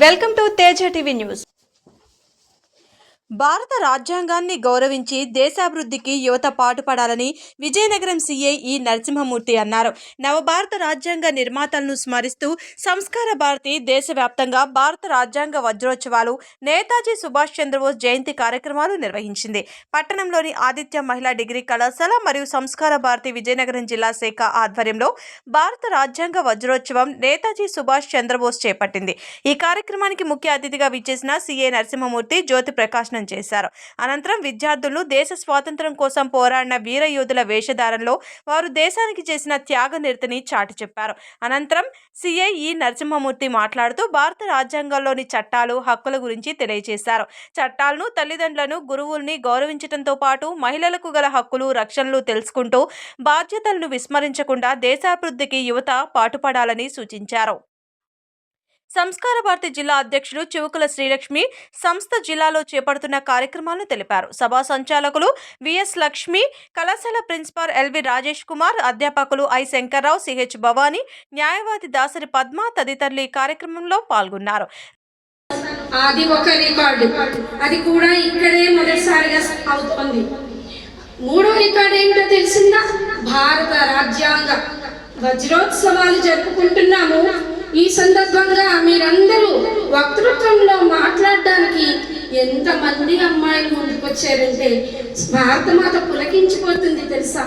Welcome to Teja TV news. భారత రాజ్యాంగాన్ని గౌరవించి దేశాభివృద్ధికి యువత పాటుపడాలని విజయనగరం సీఐ ఈ నరసింహమూర్తి అన్నారు. నవభారత రాజ్యాంగ నిర్మాతలను స్మరిస్తూ సంస్కార భారతి దేశవ్యాప్తంగా భారత రాజ్యాంగ వజ్రోత్సవాలు, నేతాజీ సుభాష్ చంద్రబోస్ జయంతి కార్యక్రమాలు నిర్వహించింది. పట్టణంలోని ఆదిత్య మహిళా డిగ్రీ కళాశాల మరియు సంస్కార భారతి విజయనగరం జిల్లా శాఖ ఆధ్వర్యంలో భారత రాజ్యాంగ వజ్రోత్సవం నేతాజీ సుభాష్ చంద్రబోస్ చేపట్టింది. ఈ కార్యక్రమానికి ముఖ్య అతిథిగా విచ్చేసిన సీఐ నరసింహమూర్తి జ్యోతి ప్రకాశనం చేశారు. అనంతరం విద్యార్థులు దేశ స్వాతంత్ర్యం కోసం పోరాడిన వీర యోధుల వేషధారణలో వారు దేశానికి చేసిన త్యాగ నిరతిని చాటి చెప్పారు. అనంతరం సీఐ ఈ నరసింహమూర్తి మాట్లాడుతూ భారత రాజ్యాంగంలోని చట్టాలు, హక్కుల గురించి తెలియజేశారు. చట్టాలను, తల్లిదండ్రులను, గురువుల్ని గౌరవించడంతో పాటు మహిళలకు గల హక్కులు, రక్షణలు తెలుసుకుంటూ బాధ్యతలను విస్మరించకుండా దేశాభివృద్ధికి యువత పాటుపడాలని సూచించారు. సంస్కార భారతి జిల్లా అధ్యక్షులు చివుకుల శ్రీలక్ష్మి సంస్థ జిల్లాలో చేపడుతున్న కార్యక్రమాలను తెలిపారు. సభా సంచాలకులు విఎస్ లక్ష్మి, కళాశాల ప్రిన్సిపాల్ ఎల్వి రాజేష్ కుమార్, అధ్యాపకులు ఐ శంకర్రావు, సిహెచ్ భవానీ, న్యాయవాది దాసరి పద్మ తదితరులు ఈ కార్యక్రమంలో పాల్గొన్నారు. అది ఒక రికార్డు, అది కూడా ఇక్కడే మొదటిసారిగా అవుతుంది. మూడో రికార్డు ఏంటో తెలిసిందా? భారత రాజ్యాంగ వజ్రోత్సవాలు జరుపుకుంటున్నాము. ఈ సందర్భంగా మీరందరూ వక్తృత్వంలో మాట్లాడడానికి ఎంతమంది అమ్మాయిలు ముందుకొచ్చారంటే భారతమాత పులకించిపోతుంది తెలుసా?